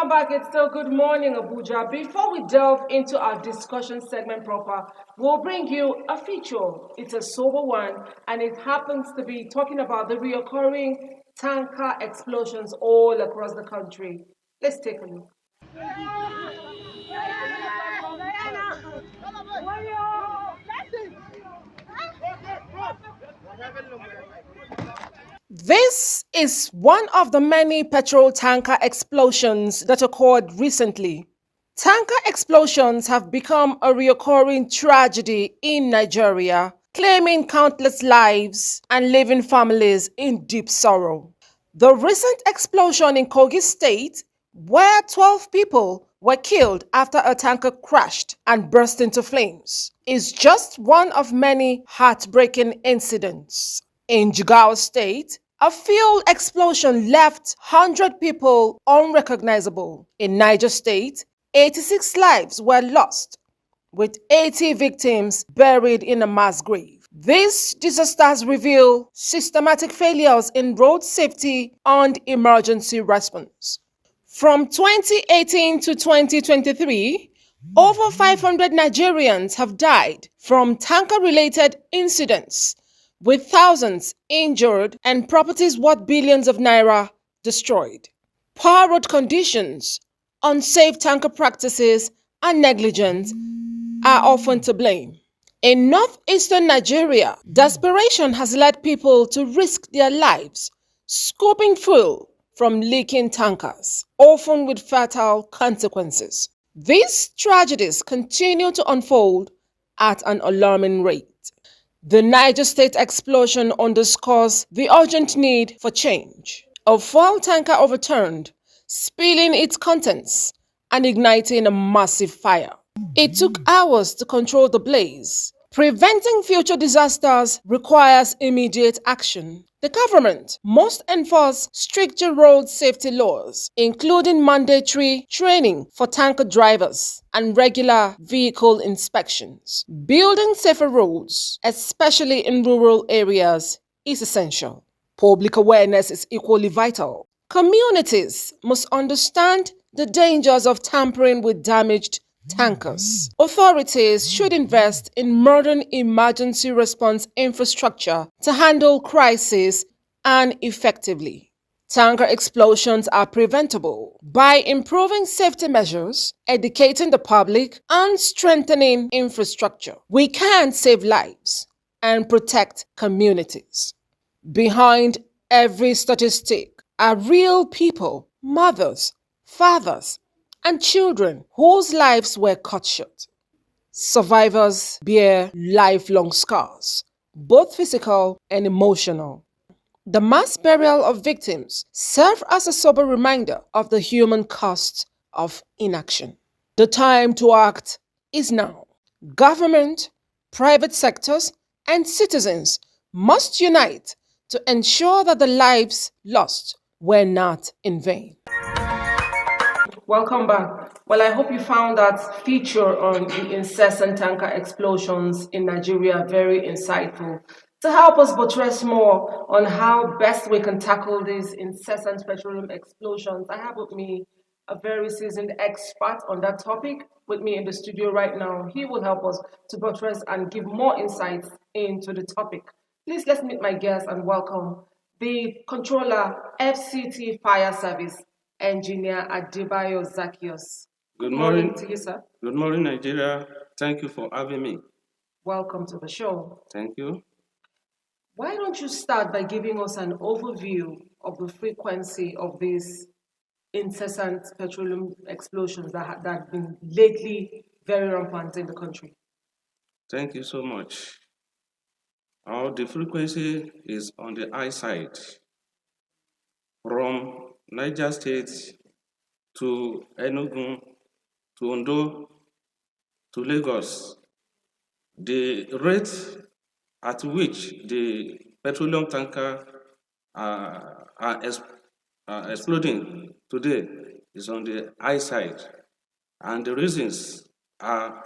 Welcome back. It's still good morning, Abuja. Before we delve into our discussion segment proper, we'll bring you a feature. It's a sober one, and it happens to be talking about the reoccurring tanker explosions all across the country. Let's take a look. This is one of the many petrol tanker explosions that occurred recently. Tanker explosions have become a recurring tragedy in Nigeria, claiming countless lives and leaving families in deep sorrow. The recent explosion in Kogi State, where 12 people were killed after a tanker crashed and burst into flames, is just one of many heartbreaking incidents. In Jigawa State, a fuel explosion left 100 people unrecognizable. In Niger State, 86 lives were lost, with 80 victims buried in a mass grave. These disasters reveal systematic failures in road safety and emergency response. From 2018 to 2023, over 500 Nigerians have died from tanker-related incidents, with thousands injured and properties worth billions of naira destroyed. Poor road conditions, unsafe tanker practices, and negligence are often to blame. In northeastern Nigeria, desperation has led people to risk their lives scooping fuel from leaking tankers, often with fatal consequences. These tragedies continue to unfold at an alarming rate. The Niger State explosion underscores the urgent need for change. A fuel tanker overturned, spilling its contents and igniting a massive fire. It took hours to control the blaze. Preventing future disasters requires immediate action. The government must enforce stricter road safety laws, including mandatory training for tanker drivers and regular vehicle inspections. Building safer roads, especially in rural areas, is essential. Public awareness is equally vital. Communities must understand the dangers of tampering with damaged tankers. Authorities should invest in modern emergency response infrastructure to handle crises and effectively. Tanker explosions are preventable by improving safety measures, educating the public, and strengthening infrastructure. We can save lives and protect communities. Behind every statistic are real people, mothers, fathers, and children whose lives were cut short. Survivors bear lifelong scars, both physical and emotional. The mass burial of victims serve as a sober reminder of the human cost of inaction. The time to act is now. Government, private sectors, and citizens must unite to ensure that the lives lost were not in vain. Welcome back. Well, I hope you found that feature on the incessant tanker explosions in Nigeria very insightful. To help us buttress more on how best we can tackle these incessant petroleum explosions, I have with me a very seasoned expert on that topic with me in the studio right now. He will help us to buttress and give more insights into the topic. Please let's meet my guest and welcome the controller, FCT Fire Service, Engineer Adebayo Zacchaeus. Good morning to you, sir. Good morning, Nigeria. Thank you for having me. Welcome to the show. Thank you. Why don't you start by giving us an overview of the frequency of these incessant petroleum explosions that have been lately very rampant in the country? Thank you so much. The frequency is on the high side. From Niger State to Enugu to Ondo to Lagos, the rate at which the petroleum tanker are exploding today is on the high side, and the reasons are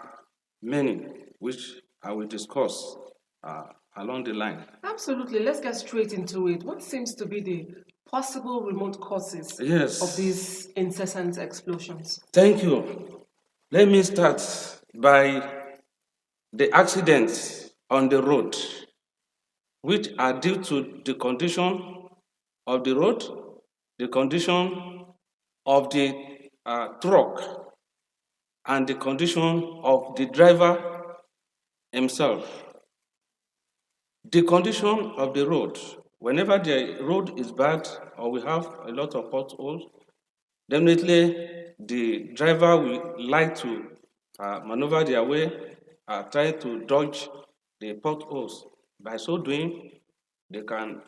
many, which I will discuss along the line. Absolutely. Let's get straight into it. What seems to be the possible remote causes Yes. of these incessant explosions? Thank you. Let me start by the accidents on the road, which are due to the condition of the road, the condition of the truck, and the condition of the driver himself. The condition of the road, whenever the road is bad or we have a lot of potholes, definitely the driver will like to maneuver their way, try to dodge the potholes. By so doing, they can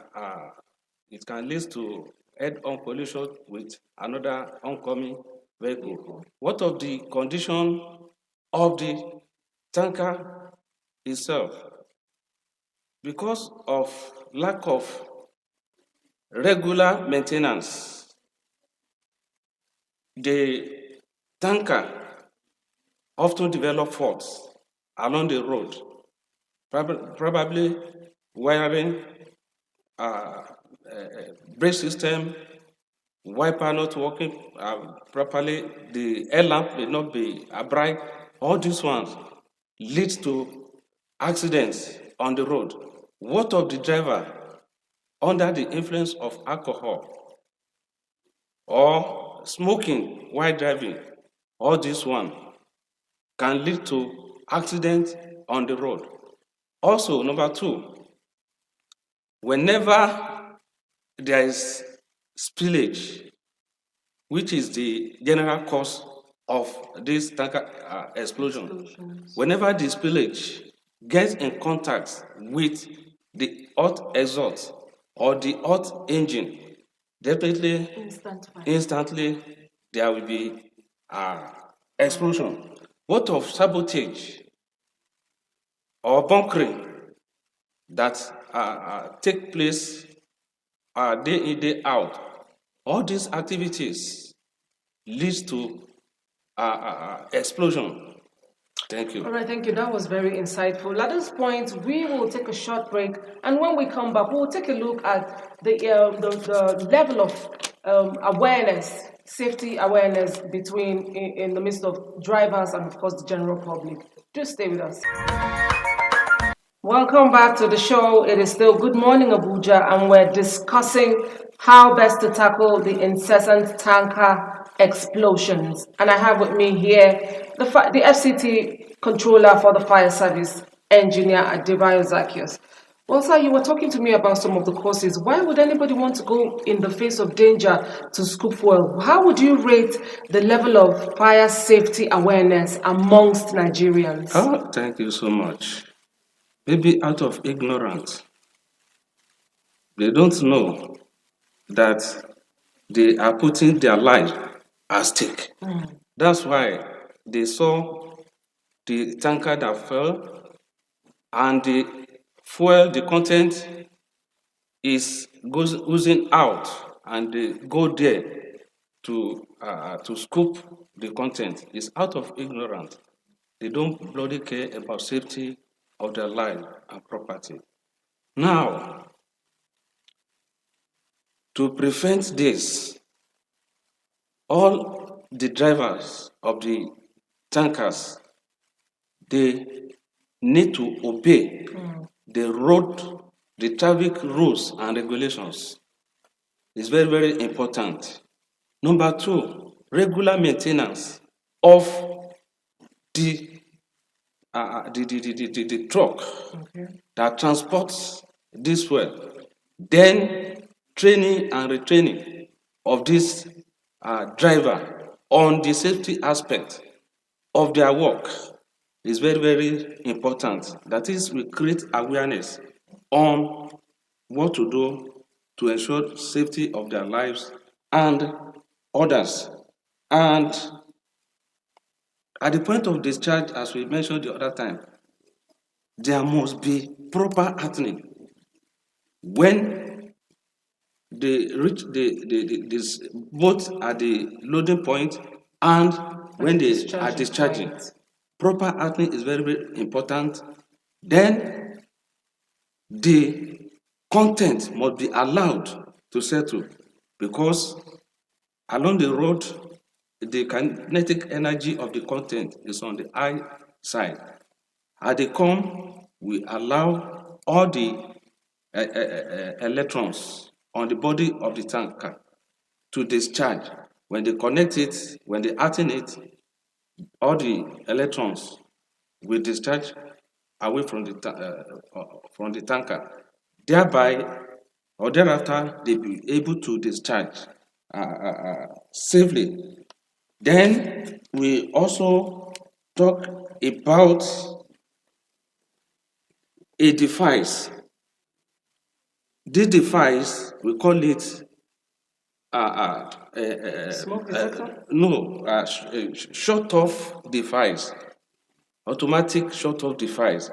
it can lead to head-on collision with another oncoming vehicle. What of the condition of the tanker itself? Because of lack of regular maintenance, the tanker often develop faults along the road, probably wiring, brake system, wiper not working properly, the air lamp may not be bright. All these ones leads to accidents on the road. What of the driver under the influence of alcohol or smoking while driving? All this one can lead to accidents on the road. Also, number two, whenever there is spillage, which is the general cause of this tanker explosion, whenever the spillage gets in contact with the hot exhaust or the hot engine, definitely instantly there will be explosion. What of sabotage or bunkering that take place day in, day out? All these activities leads to explosion. Thank you. All right, thank you. That was very insightful. At this point, we will take a short break, and when we come back, we'll take a look at the level of awareness, safety awareness in the midst of drivers and, of course, the general public. Just stay with us. Welcome back to the show. It is still Good Morning Abuja, and we're discussing how best to tackle the incessant tanker explosions. And I have with me here the FCT controller for the fire service, engineer Adebayo Zacchaeus. Well, sir, you were talking to me about some of the causes. Why would anybody want to go in the face of danger to scoop fuel? How would you rate the level of fire safety awareness amongst Nigerians? Oh, thank you so much. Maybe out of ignorance, they don't know that they are putting their life at stake. That's why they saw the tanker that fell and the fuel, the content goes oozing out, and they go there to scoop the content. It's out of ignorance. They don't bloody care about safety of their life and property. Now, to prevent this, all the drivers of the tankers, they need to obey the traffic rules and regulations. It's very, very important. Number two, regular maintenance of the truck that transports this fuel. Then training and retraining of this driver on the safety aspect of their work is very, very important. That is, we create awareness on what to do to ensure safety of their lives and others. And at the point of discharge, as we mentioned the other time, there must be proper hardening. When they reach this both at the loading point and when they are discharging, proper hardening is very, very important. Then the content must be allowed to settle. because along the road, the kinetic energy of the content is on the high side. As they come, we allow all the electrons on the body of the tanker to discharge. When they connect it, when they alternate, all the electrons will discharge away from the tanker. Thereby, or thereafter, they be able to discharge safely. Then we also talk about a device. This device, we call it Smoke detector? no, shut-off device, automatic shut-off device.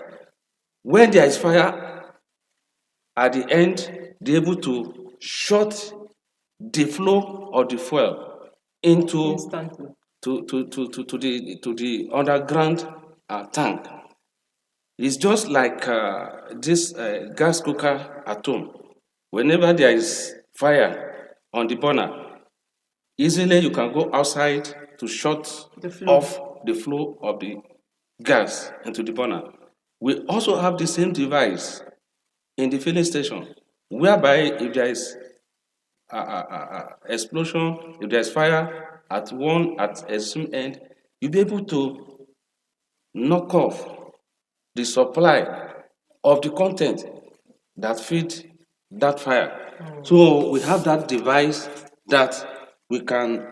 When there is fire at the end, they're able to shut the flow of the fuel into Instantly. to the underground tank. It's just like this gas cooker at home. Whenever there is fire on the burner, easily you can go outside to shut The flow. off the flow of the gas into the burner. We also have the same device in the filling station, whereby if there is explosion, if there's fire at extreme end, you'll be able to knock off the supply of the content that feed that fire. So we have that device that we can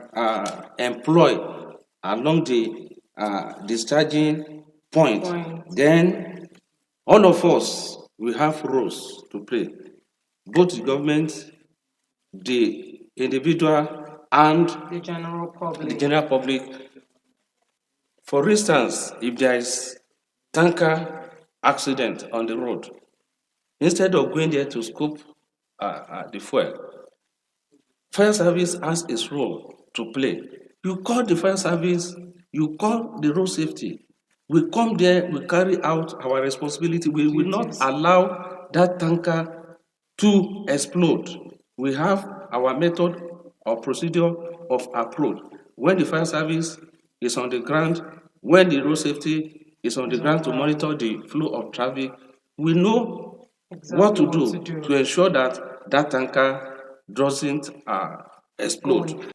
employ along the discharging point. Then all of us, we have roles to play, both the government, the individual, and The general the public. general public. For instance, if there is tanker accident on the road, instead of going there to scoop the fuel, fire service has its role to play. You call the fire service, you call the road safety. We come there, we carry out our responsibility. We will not Duties. allow that tanker to explode. We have our method or procedure of approach. When the fire service is on the ground, when the road safety is on the ground to monitor the flow of traffic, we know what to do to ensure that that tanker doesn't explode.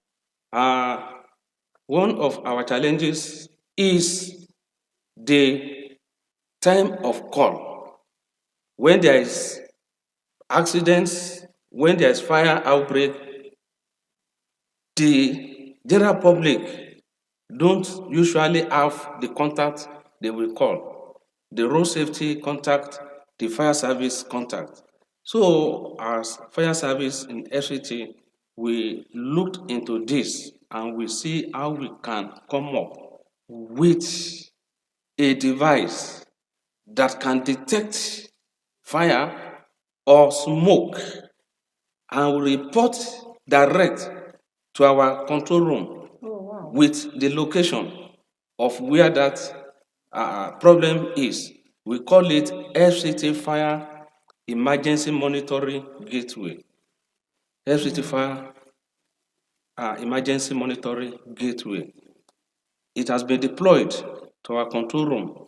One of our challenges is the time of call. When there is accidents, when there is fire outbreak, the general public don't usually have the contact they will call. The road safety contact, the fire service contact. So as fire service in FCT, we looked into this and we see how we can come up with a device that can detect fire or smoke and report direct to our control room with the location of where that problem is. We call it FCT Fire Emergency Monitoring Gateway. FCT Fire Emergency Monitoring Gateway. It has been deployed to our control room.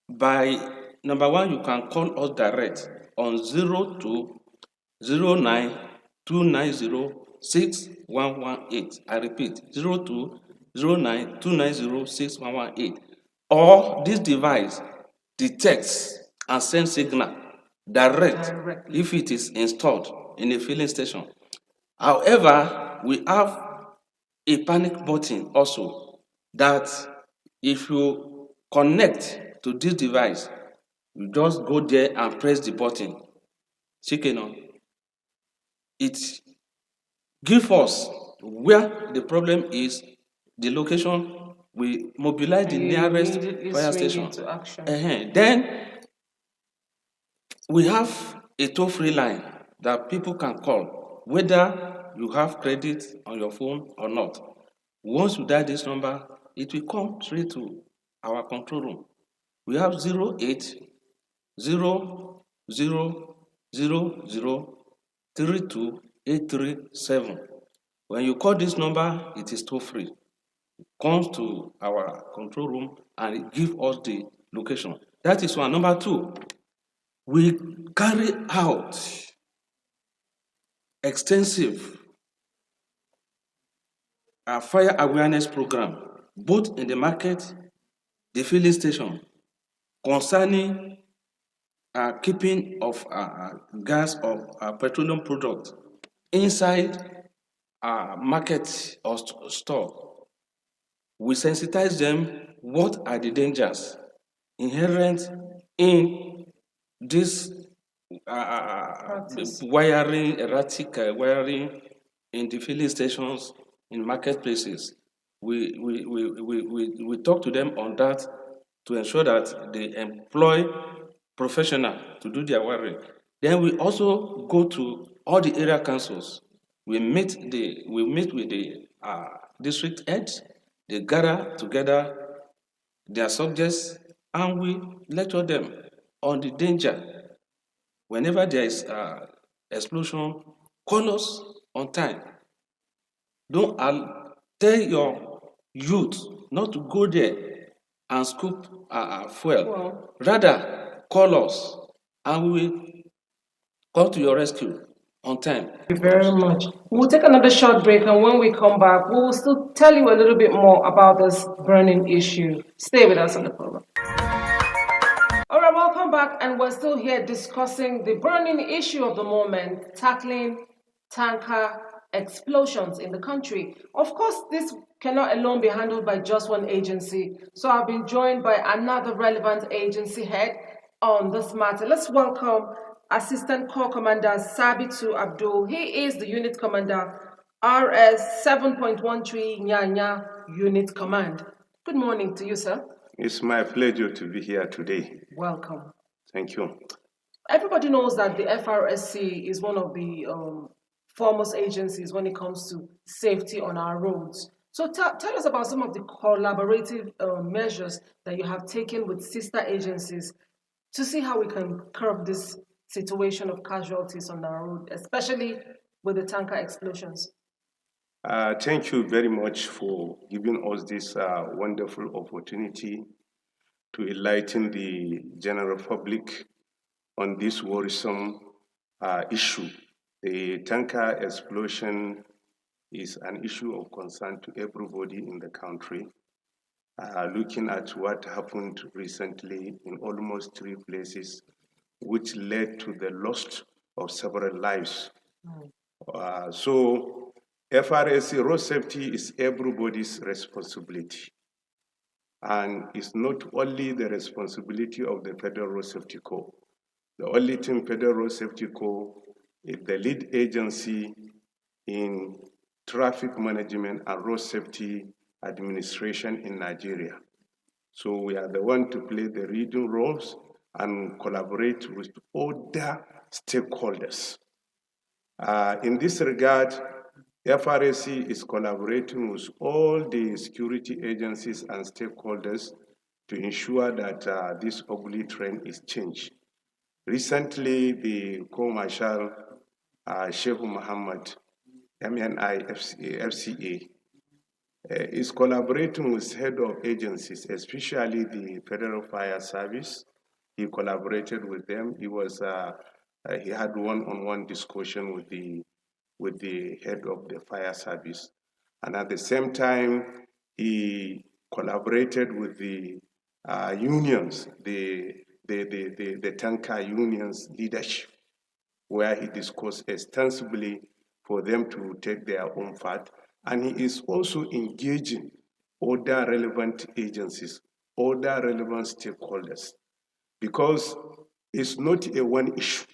By number one, you can call us direct on 020929061118. I repeat, 020929061118. Or this device detects and sends signal direct if it is installed in a filling station. However, we have a panic button also that if you connect to this device, you just go there and press the button. Chicken. It gives us where the problem is, the location, we mobilize the nearest fire station. Then we have a toll-free line that people can call, whether you have credit on your phone or not. Once you dial this number, it will come straight to our control room. We have 08000032 837. When you call this number, it is toll free. Comes to our control room and give us the location. That is one. Number two, we carry out extensive fire awareness program, both in the market, the filling station, concerning keeping of gas or petroleum product inside market or store. We sensitize them what are the dangers inherent in this wiring, erratic wiring in the filling stations, in marketplaces. We talk to them on that to ensure that they employ professional to do their wiring. Then we also go to all the area councils. We meet with the district heads. They gather together their subjects and we lecture them on the danger. Whenever there is explosion, call us on time. Don't tell your youth not to go there and scoop fuel. Well, rather, call us and we will come to your rescue on time. Thank you very much. We'll take another short break, and when we come back, we will still tell you a little bit more about this burning issue. Stay with us on the program. All right, welcome back, and we're still here discussing the burning issue of the moment, tackling tanker explosions in the country. Of course, this cannot alone be handled by just one agency, so I've been joined by another relevant agency head on this matter. Let's welcome Assistant Corps Commander Sabitu Abdul. He is the unit commander, RS 7.13 Nyanya Unit Command. Good morning to you, sir. It's my pleasure to be here today. Welcome. Thank you. Everybody knows that the FRSC is one of the foremost agencies when it comes to safety on our roads. So tell us about some of the collaborative measures that you have taken with sister agencies to see how we can curb this situation of casualties on our road, especially with the tanker explosions. Thank you very much for giving us this wonderful opportunity to enlighten the general public on this worrisome issue. The tanker explosion is an issue of concern to everybody in the country. Looking at what happened recently in almost 3 places, which led to the loss of several lives. So FRSC road safety is everybody's responsibility. And it's not only the responsibility of the Federal Road Safety Corps. The only thing Federal Road Safety Corps is the lead agency in traffic management and road safety administration in Nigeria. So we are the one to play the leading roles and collaborate with other stakeholders. In this regard, FRSC is collaborating with all the security agencies and stakeholders to ensure that this ugly trend is changed. Recently, the Co-Marshal Sheikh Muhammad, MNI FCA, is collaborating with head of agencies, especially the Federal Fire Service. He collaborated with them. He had one-on-one discussion with the head of the fire service, and at the same time, he collaborated with the unions, the tanker unions leadership, where he discussed extensively for them to take their own path. And he is also engaging other relevant agencies, other relevant stakeholders, because it's not a one issue.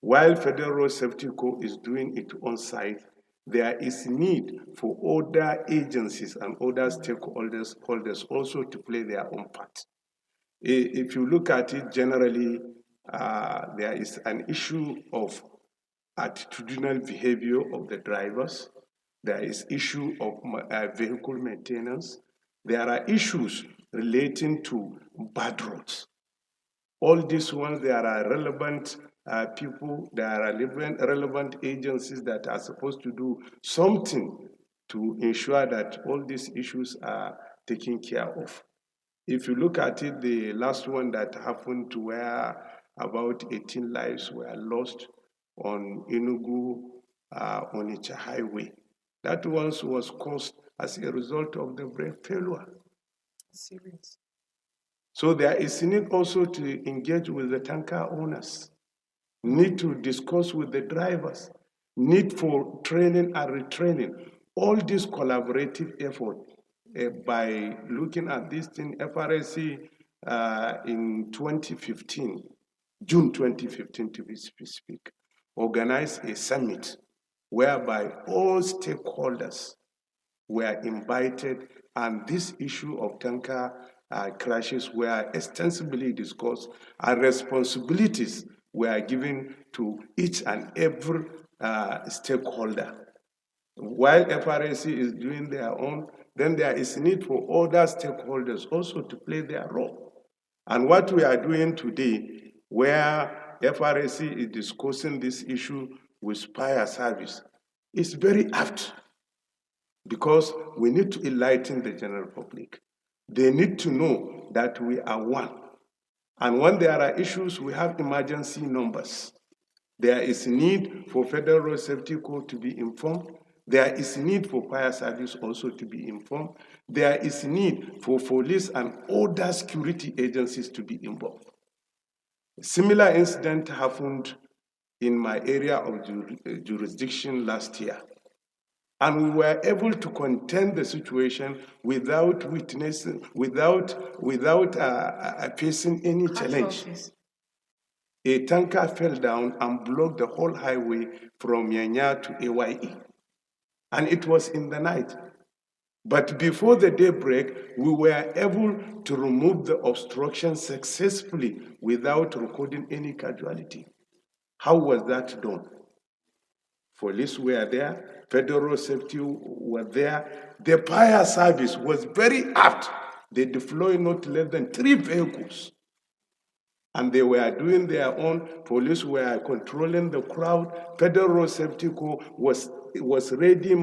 While Federal Road Safety Corps is doing it on site, there is need for other agencies and other stakeholders also to play their own part. If you look at it generally, there is an issue of attitudinal behavior of the drivers. There is issue of vehicle maintenance. There are issues relating to bad roads. All these ones, there are relevant people, there are relevant agencies that are supposed to do something to ensure that all these issues are taken care of. If you look at it, the last one that happened to where about 18 lives were lost on Enugu Onitsha Highway, that one was caused as a result of the brake failure. Serious. So there is a need also to engage with the tanker owners, need to discuss with the drivers, need for training and retraining. All this collaborative effort by looking at this thing, FRSC in 2015, June 2015 to be specific, organized a summit whereby all stakeholders were invited, and this issue of tanker crashes were extensively discussed, and responsibilities were given to each and every stakeholder. While FRSC is doing their own, then there is need for other stakeholders also to play their role. And what we are doing today, where FRSC is discussing this issue with fire service, is very apt, because we need to enlighten the general public. They need to know that we are one. And when there are issues, we have emergency numbers. There is need for Federal Road Safety Corps to be informed. There is need for fire service also to be informed. There is need for police and other security agencies to be involved. A similar incident happened in my area of jurisdiction last year. And we were able to contain the situation without witnessing, without facing any challenge. A tanker fell down and blocked the whole highway from Yanya to AYE. And it was in the night. But before the daybreak, we were able to remove the obstruction successfully without recording any casualty. How was that done? Police were there, Federal Safety were there. The fire service was very apt. They deployed not less than 3 vehicles. And they were doing their own. Police were controlling the crowd. Federal Safety Corps was ready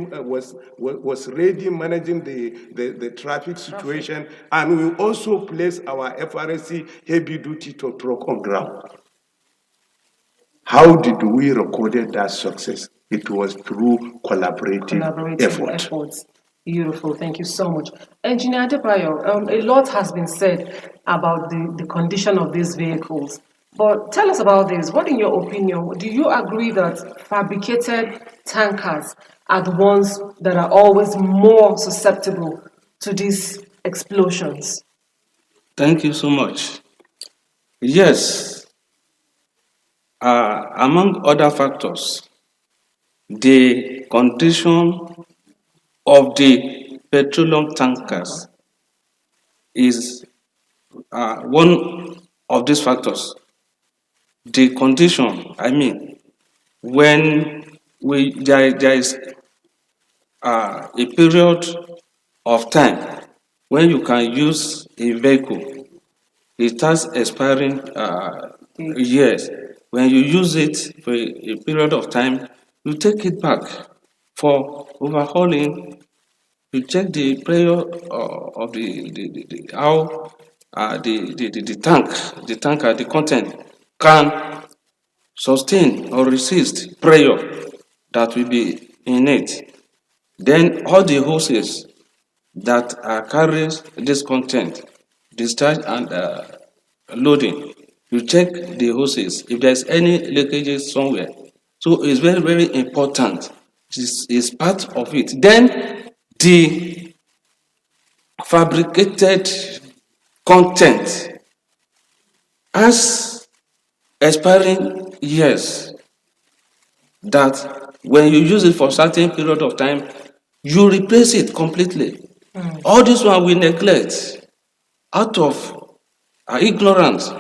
managing the traffic situation. And we also placed our FRSC heavy duty tow truck on ground. How did we record that success? It was through collaborative efforts. Beautiful. Thank you so much. Engineer Adebayo, a lot has been said about the condition of these vehicles. But tell us about this. What, in your opinion, do you agree that fabricated tankers are the ones that are always more susceptible to these explosions? Thank you so much. Yes, among other factors, the condition of the petroleum tankers is one of these factors. The condition, when there is a period of time when you can use a vehicle, it starts expiring years. When you use it for a period of time, you take it back for overhauling. You check the pressure of the how the tanker, the content can sustain or resist pressure that will be in it. Then all the hoses that carries this content, discharge and loading, you check the hoses if there's any leakages somewhere. So it's very, very important. This is part of it. Then the fabricated content has expiring years, that when you use it for a certain period of time, you replace it completely. All this one we neglect out of ignorance.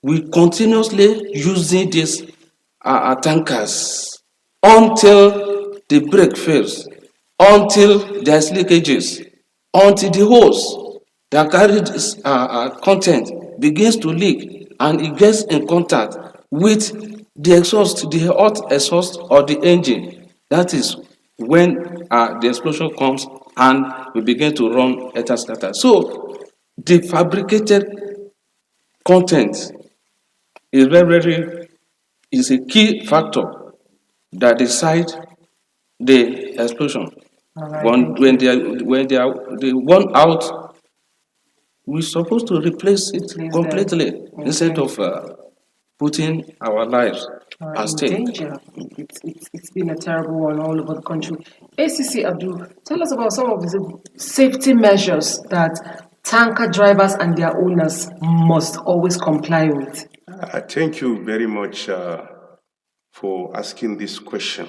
We continuously using these tankers until the brake fails, until there's leakages, until the hose that carry this content begins to leak and it gets in contact with the exhaust, the hot exhaust or the engine. That is when the explosion comes and we begin to run scatter. So the fabricated content is very is a key factor that decide the explosion. All right, When thank you. they want out, we're supposed to replace it Please completely then. instead Okay. of putting our lives Are at in stake. danger. It's been a terrible one all over the country. ACC Abdul, tell us about some of the safety measures that tanker drivers and their owners must always comply with. Thank you very much for asking this question.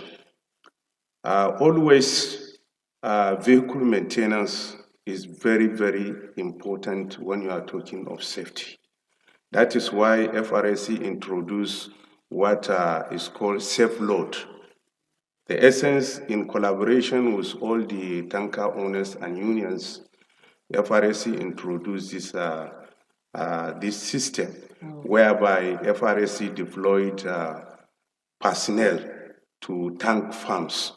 Always, vehicle maintenance is very, very important when you are talking of safety. That is why FRSC introduced what is called safe load. The essence, in collaboration with all the tanker owners and unions, FRSC introduced this system whereby FRSC deployed personnel to tank farms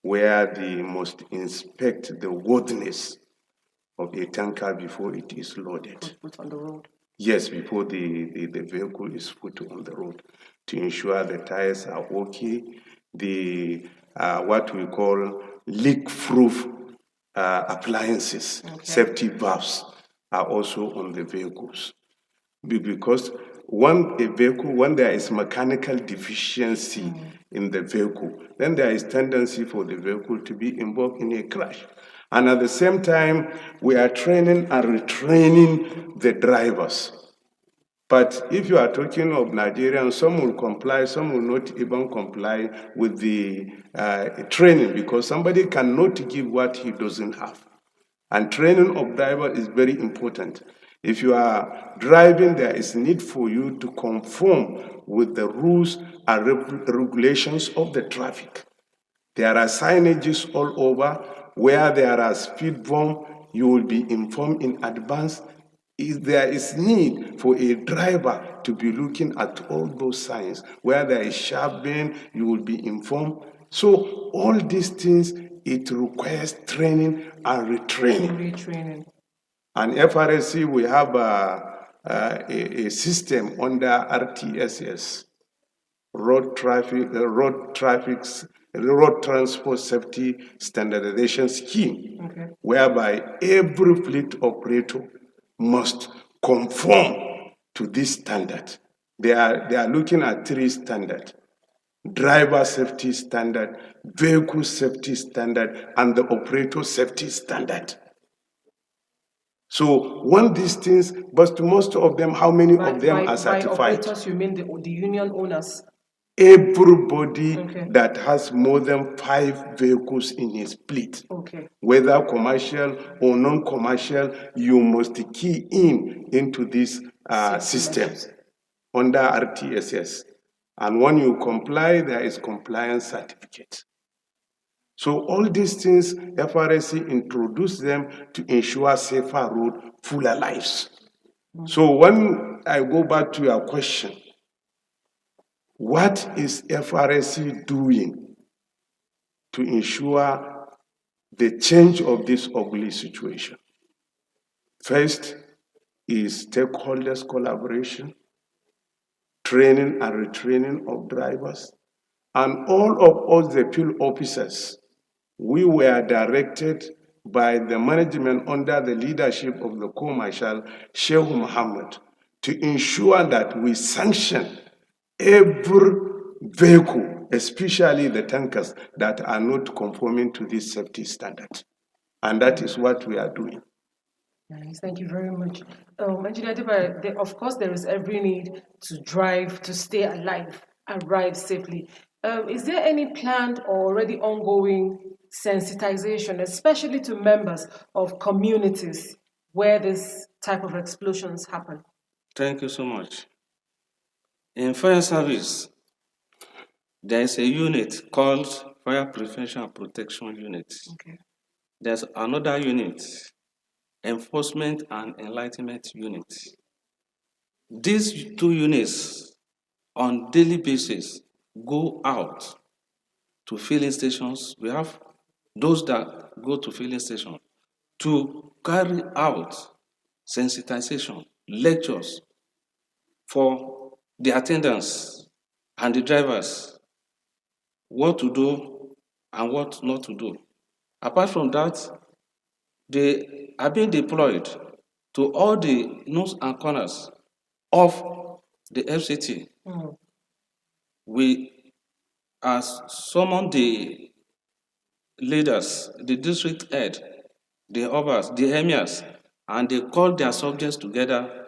where they must inspect the worthiness of a tanker before it is loaded. Put on the road. Yes, before the vehicle is put on the road to ensure the tires are okay, the what we call leak-proof appliances, safety valves are also on the vehicles. Because when there is mechanical deficiency in the vehicle, then there is tendency for the vehicle to be involved in a crash. And at the same time, we are training and retraining the drivers. But if you are talking of Nigerians, some will comply, some will not even comply with the training because somebody cannot give what he doesn't have. And training of driver is very important. If you are driving, there is need for you to conform with the rules and regulations of the traffic. There are signages all over where there are speed bumps. You will be informed in advance. If there is need for a driver to be looking at all those signs, where there is sharp bend, you will be informed. So all these things, it requires training and retraining. And FRSC, we have a system under RTSS, Road Transport Safety Standardization Scheme, whereby every fleet operator must conform to this standard. They are looking at three standards: driver safety standard, vehicle safety standard, and the operator safety standard. So when these things, but most of them, how many of them are certified? By operators, you mean the union owners? Everybody that has more than 5 vehicles in his fleet, whether commercial or non-commercial, you must key into this system under RTSS. And when you comply, there is compliance certificate. So all these things, FRSC introduced them to ensure safer road, fuller lives. So when I go back to your question, what is FRSC doing to ensure the change of this ugly situation? First is stakeholders collaboration, training and retraining of drivers, and all of us, the field officers, we were directed by the management under the leadership of the Co-Marshal Sheikh Mohammed to ensure that we sanction every vehicle, especially the tankers that are not conforming to this safety standard. And that is what we are doing. Nice, thank you very much. Engineer Adiba, of course, there is every need to drive, to stay alive, and ride safely. Is there any planned or already ongoing sensitization, especially to members of communities where this type of explosions happen? Thank you so much. In fire service, there is a unit called Fire Prevention and Protection Unit. There's another unit, Enforcement and Enlightenment Unit. These two units on daily basis go out to filling stations. We have those that go to filling stations to carry out sensitization lectures for the attendants and the drivers, what to do and what not to do. Apart from that, they are being deployed to all the nooks and corners of the FCT. We as summon the leaders, the district head, the obas, the emirs, and they call their subjects together,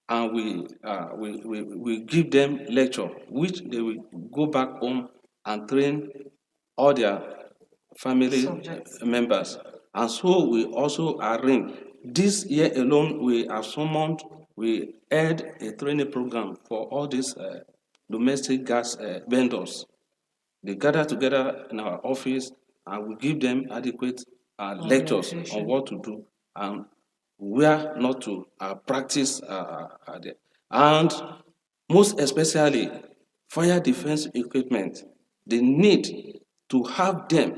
and we give them lecture, which they will go back home and train all their family Subjects. members. And so we also arrange. This year alone, we have summoned, we held a training program for all these domestic gas vendors. They gather together in our office and we give them adequate lectures on what to do and where not to practice there. And most especially, fire defense equipment, they need to have them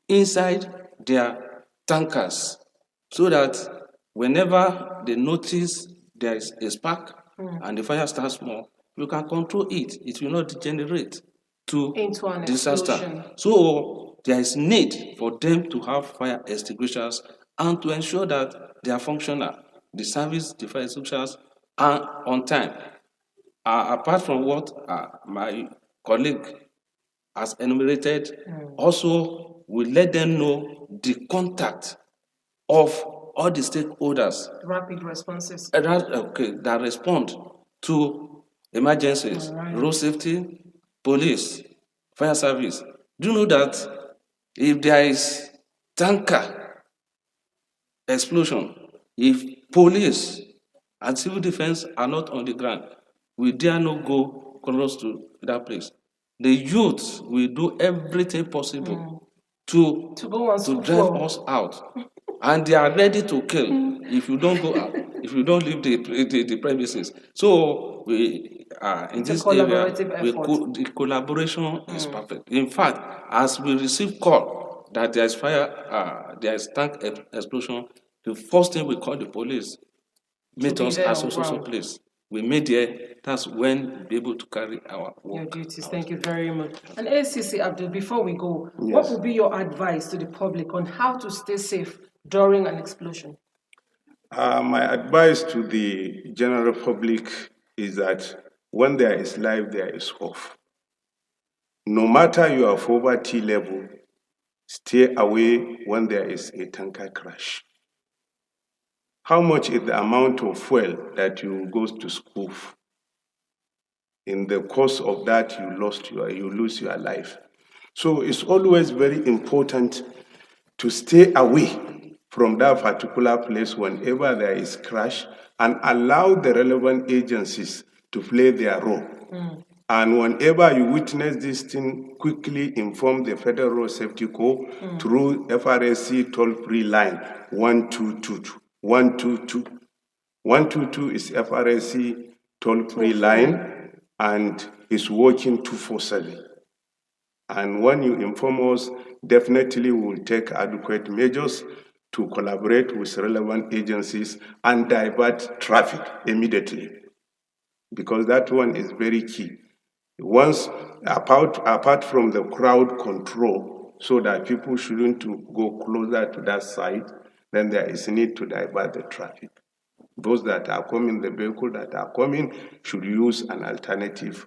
inside their tankers so that whenever they notice there is a spark and the fire starts small, you can control it. It will not degenerate to Into an disaster. explosion. So there is need for them to have fire extinguishers and to ensure that they are functional. The service, the fire extinguishers are on time. Apart from what my colleague has enumerated, also we let them know the contact of all the stakeholders Rapid responses. that respond to emergencies, road safety, police, fire service. Do you know that if there is tanker explosion, if police and civil defense are not on the ground, we dare not go close to that place. The youth will do everything possible to go and drive score. us out. And they are ready to kill if you don't go out, if you don't leave the premises. So we in this area, collaborative effort. the collaboration is perfect. In fact, as we receive call that there is fire, there is tank explosion, the first thing we call the police, meet be us there at on so ground. place. We meet there. That's when we'll be able to carry our Your work. duties. Thank you very much. And ACC Abdul, before we go, what Yes. would be your advice to the public on how to stay safe during an explosion? My advice to the general public is that when there is life, there is hope. No matter your poverty level, stay away when there is a tanker crash. How much is the amount of fuel that you go to school? In the course of that, you lose your life. So it's always very important to stay away from that particular place whenever there is crash and allow the relevant agencies to play their role. And whenever you witness this thing, quickly inform the Federal Road Safety Corps through FRSC toll-free line 1222. 122. 122 is FRSC toll-free line and is working 247. And when you inform us, definitely we will take adequate measures to collaborate with relevant agencies and divert traffic immediately, because that one is very key. Once, apart from the crowd control, so that people shouldn't to go closer to that side, then there is need to divert the traffic. Those that are coming, the vehicle that are coming, should use an alternative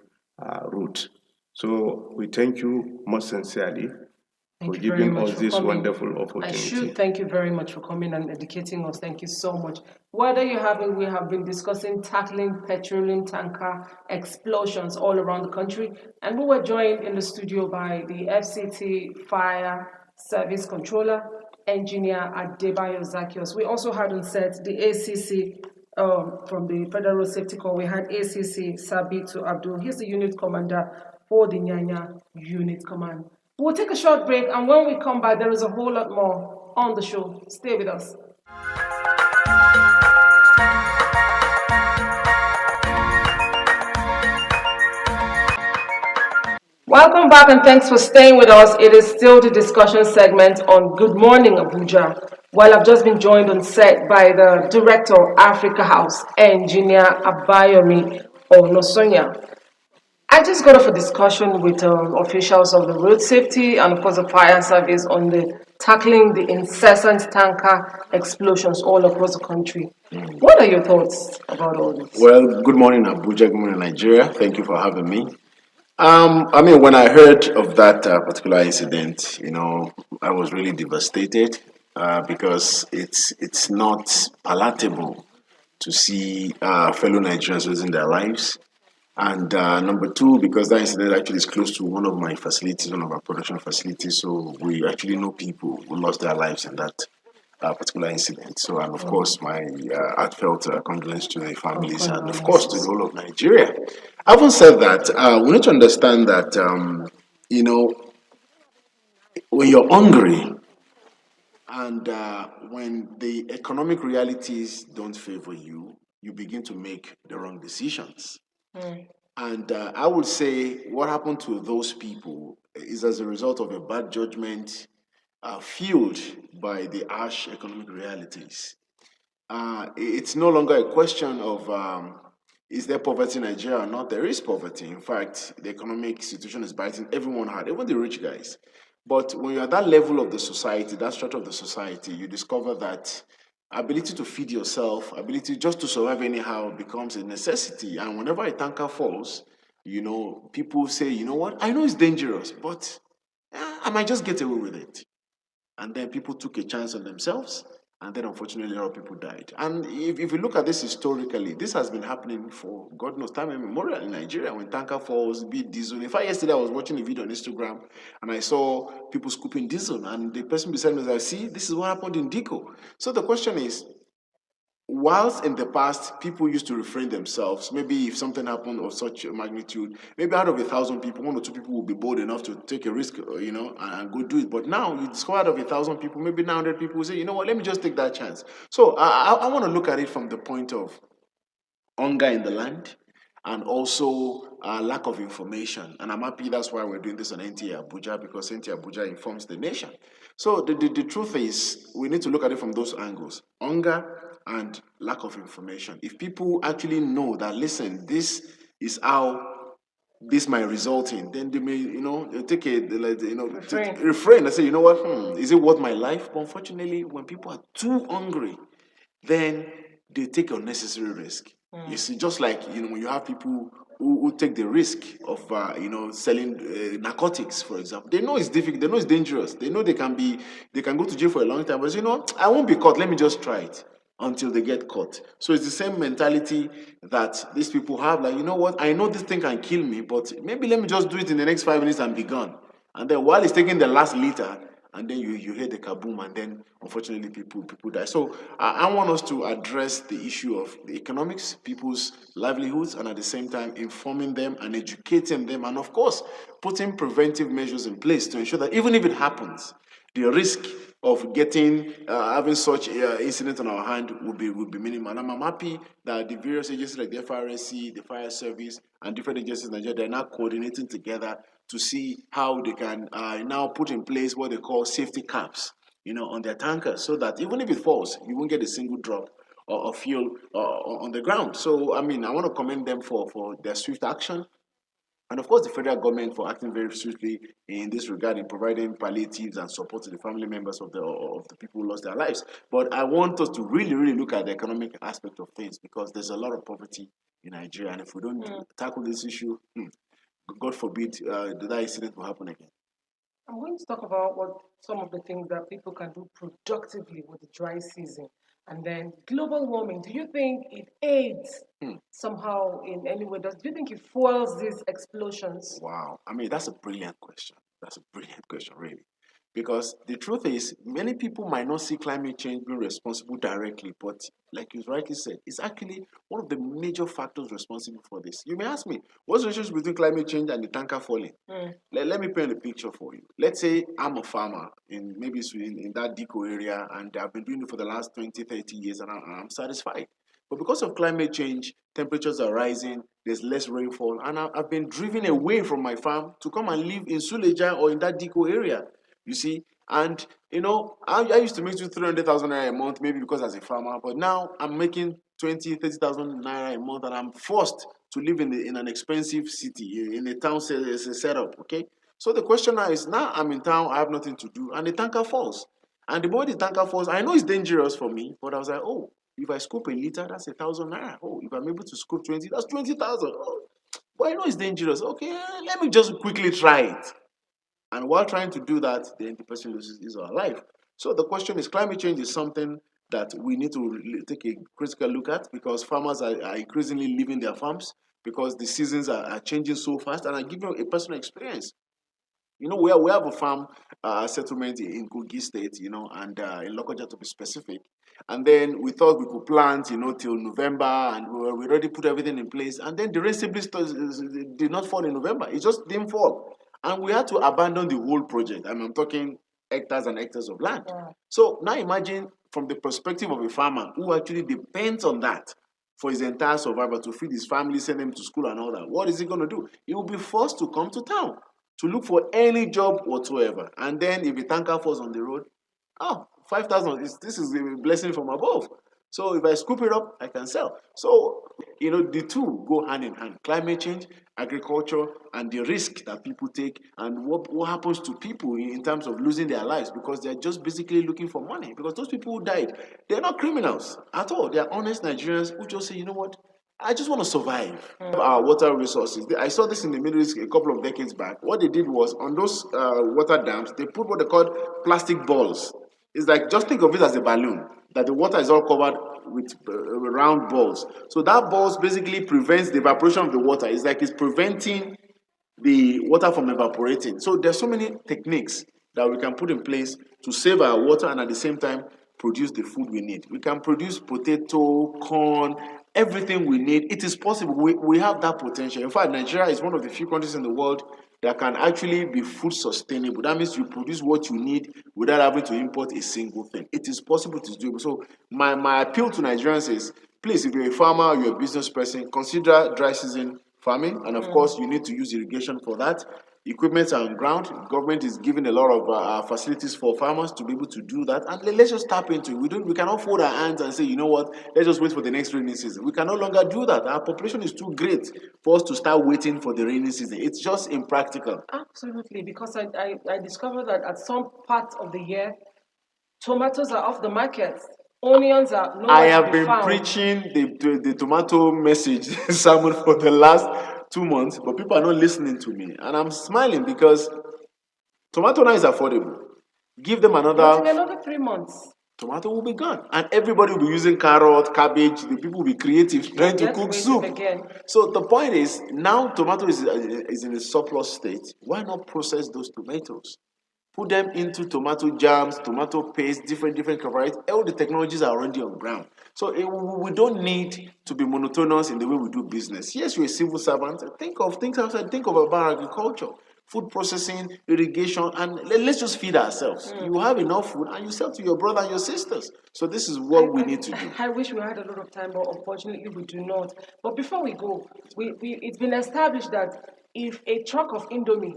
route. So we thank you most sincerely for Thank you very giving much us for this coming. wonderful I opportunity. should thank you very much for coming and educating us. Thank you so much. Whether you haven't, we have been discussing tackling petroleum tanker explosions all around the country, and we were joined in the studio by the FCT Fire Service Controller, Engineer Adebayo Zakios. We also had on set the ACC from the Federal Road Safety Corps. We had ACC Sabitu Abdul. He's the unit commander for the Nyanya Unit Command. We'll take a short break, and when we come back, there is a whole lot more on the show. Stay with us. Welcome back and thanks for staying with us. It is still the discussion segment on Good Morning Abuja. While I've just been joined on set by the Director of Africa House, Engineer Abayomi Onosonya. I just got off a discussion with officials of the road safety and of course the fire service on the tackling the incessant tanker explosions all across the country. What are your thoughts about all this? Well, good morning, Abuja. Good morning, Nigeria. Thank you for having me. I mean, when I heard of that particular incident, I was really devastated because it's not palatable to see fellow Nigerians losing their lives. And number two, because that incident actually is close to one of my facilities, one of our production facilities, so we actually know people who lost their lives in that particular incident. So, and of course, my heartfelt condolence to the families and, of course, to the Condolences. whole of Nigeria. Having said that, we need to understand that, you know, when you're hungry and when the economic realities don't favor you, you begin to make the wrong decisions. And I would say what happened to those people is as a result of a bad judgment fueled by the harsh economic realities. It's no longer a question of is there poverty in Nigeria or not? There is poverty. In fact, the economic situation is biting everyone hard, even the rich guys. But when you're at that level of the society, that strata of the society, you discover that ability to feed yourself, ability just to survive anyhow becomes a necessity. And whenever a tanker falls, people say, you know what, I know it's dangerous, but I might just get away with it. And then people took a chance on themselves, and then unfortunately a lot of people died. And if you look at this historically, this has been happening for God knows time immemorial in Nigeria. When tanker falls, be it diesel. In fact, yesterday I was watching a video on Instagram and I saw people scooping diesel, and the person beside me was like, see, this is what happened in Dico. So the question is, whilst in the past people used to refrain themselves, maybe if something happened of such a magnitude, maybe out of 1,000 people, one or two people will be bold enough to take a risk, and go do it. But now you discover out of 1,000 people, maybe 900 people will say, you know what, let me just take that chance. So I want to look at it from the point of hunger in the land and also lack of information. And I'm happy that's why we're doing this on NTA Abuja, because NTA Abuja informs the nation. So the truth is, we need to look at it from those angles: hunger and lack of information. If people actually know that, listen, this is how this might result in, then they may, they'll take a, they like, Refrain. refrain and say, you know what, is it worth my life? But unfortunately, when people are too hungry, then they take unnecessary risk. You see, just like when you have people who take the risk of selling narcotics, for example. They know it's difficult. They know it's dangerous. They know they can go to jail for a long time. But I won't be caught. Let me just try it until they get caught. So it's the same mentality that these people have. Like, you know what? I know this thing can kill me, but maybe let me just do it in the next 5 minutes and be gone. And then while it's taking the last liter, and then you hear the kaboom, and then unfortunately people die. So I want us to address the issue of the economics, people's livelihoods, and at the same time informing them and educating them, and of course putting preventive measures in place to ensure that even if it happens, the risk of getting having such incident on our hand would be minimal. And I'm happy that the various agencies like the FRSC, the fire service, and different agencies in Nigeria, they're now coordinating together to see how they can now put in place what they call safety caps, on their tankers, so that even if it falls, you won't get a single drop of fuel on the ground. So, I mean, I want to commend them for their swift action. And of course, the federal government for acting very swiftly in this regard, in providing palliatives and support to the family members of the people who lost their lives. But I want us to really, really look at the economic aspect of things, because there's a lot of poverty in Nigeria, and if we don't tackle this issue, God forbid that incident will happen again. I'm going to talk about what some of the things that people can do productively with the dry season. And then global warming. Do you think it aids Hmm. somehow in any way? Do you think it fuels these explosions? Wow. I mean, that's a brilliant question. That's a brilliant question, really. Because the truth is, many people might not see climate change being responsible directly, but like you rightly said, it's actually one of the major factors responsible for this. You may ask me, what's the relationship between climate change and the tanker falling? Let me paint a picture for you. Let's say I'm a farmer in maybe in that Deco area, and I've been doing it for the last 20, 30 years, and I'm satisfied. But because of climate change, temperatures are rising, there's less rainfall, and I've been driven away from my farm to come and live in Suleja or in that Diko area. You see, and I used to make 300,000 naira a month, maybe because as a farmer, but now I'm making 30,000 naira a month, and I'm forced to live in an expensive city, in a town setup. Okay, so the question now is, now I'm in town, I have nothing to do, and the tanker falls. And the moment the tanker falls, I know it's dangerous for me, but I was like, oh, if I scoop a liter, that's 1,000 naira. Oh, if I'm able to scoop 20, that's 20,000. Oh, but I know it's dangerous. Okay, let me just quickly try it. And while trying to do that, then the person loses his or her life. So the question is, climate change is something that we need to take a critical look at, because farmers are increasingly leaving their farms because the seasons are changing so fast. And I give you a personal experience. We have a farm settlement in Kogi State, and in Lokoja to be specific. And then we thought we could plant, till November, and we already put everything in place. And then the rain simply did not fall in November. It just didn't fall. And we had to abandon the whole project. I mean, I'm talking hectares and hectares of land. Yeah. So now imagine from the perspective of a farmer who actually depends on that for his entire survival, to feed his family, send them to school and all that. What is he going to do? He will be forced to come to town to look for any job whatsoever. And then if a tanker falls on the road, 5,000, this is a blessing from above. So if I scoop it up, I can sell. So, the two go hand in hand. Climate change, agriculture, and the risk that people take, and what happens to people in terms of losing their lives, because they're just basically looking for money. Because those people who died, they're not criminals at all. They're honest Nigerians who just say, you know what, I just want to survive. Our water resources. I saw this in the Middle East a couple of decades back. What they did was, on those water dams, they put what they called plastic balls. It's like, just think of it as a balloon, that the water is all covered with round balls. So that balls basically prevents the evaporation of the water. It's like it's preventing the water from evaporating. So there's so many techniques that we can put in place to save our water and at the same time produce the food we need. We can produce potato, corn, everything we need. It is possible. We have that potential. In fact, Nigeria is one of the few countries in the world that can actually be food sustainable. That means you produce what you need without having to import a single thing. It is possible to do. So my appeal to Nigerians is, please, if you're a farmer or you're a business person, consider dry season farming, and of course you need to use irrigation for that. Equipment are on ground. Government is giving a lot of facilities for farmers to be able to do that, and let's just tap into it. We cannot fold our hands and say, you know what, let's just wait for the next rainy season. We can no longer do that. Our population is too great for us to start waiting for the rainy season. It's just impractical. Absolutely, because I discovered that at some part of the year, tomatoes are off the market. Onions are nowhere I to have be been found. preaching the tomato message sermon for the last 2 months, but people are not listening to me. And I'm smiling because tomato now is affordable. Give them But in another, another 3 months, tomato will be gone. And everybody will be using carrot, cabbage. The people will be creative trying to get cook creative soup. again. So the point is, now tomato is in a surplus state. Why not process those tomatoes? Put them into tomato jams, tomato paste, different varieties. All the technologies are already on ground. So we don't need to be monotonous in the way we do business. Yes, you're a civil servant. Think of things outside. Think of about agriculture, food processing, irrigation, and let's just feed ourselves. You have enough food, and you sell to your brother and your sisters. So this is what we need to do. I wish we had a lot of time, but unfortunately we do not. But before we go, it's been established that if a truck of Indomie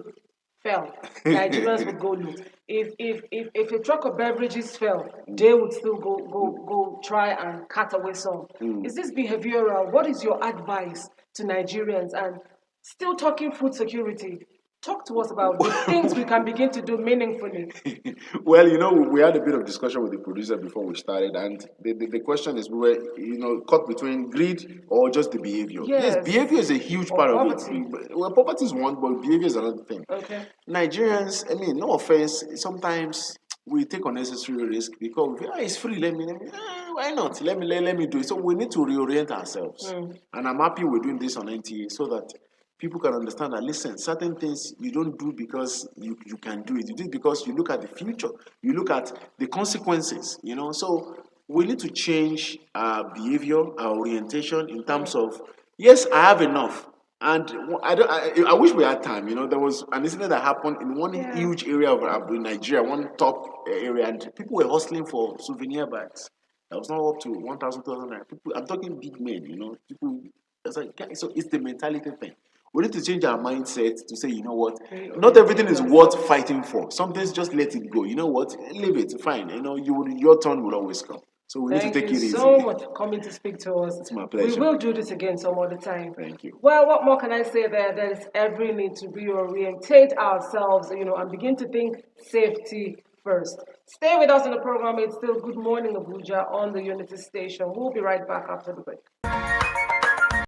fell, Nigerians would go loot. If a truck of beverages fell, they would still go try and cut away some. Is this behavioral? What is your advice to Nigerians? And still talking food security. Talk to us about the things we can begin to do meaningfully. Well, we had a bit of discussion with the producer before we started, and the question is, we were, caught between greed or just the behavior. Yes, behavior is a huge part of it. Well, poverty is one, but behavior is another thing. Okay. Nigerians, I mean, no offense, sometimes we take unnecessary risk because it's free. Why not? Let me do it. So we need to reorient ourselves, and I'm happy we're doing this on NTA so that people can understand that, listen, certain things you don't do because you can do it. You do it because you look at the future. You look at the consequences, So we need to change our behavior, our orientation in terms of, yes, I have enough. And I wish we had time. There was an incident that happened in one huge area of Nigeria, one top area, and people were hustling for souvenir bags. That was not up to 1,000, 2,000 naira. People, I'm talking big men, people. It's like, guys, so it's the mentality thing. We need to change our mindset to say, you know what, not everything is worth fighting for. Some things just let it go. You know what, leave it, fine. Your turn will always come. So we need to Thank take you it easy. so much for coming to speak to us. It's my We pleasure. will do this again some other time. Thank you. Well, what more can I say there? There is every need to reorientate ourselves, and begin to think safety first. Stay with us in the program. It's still Good Morning Abuja on the Unity Station. We'll be right back after the break.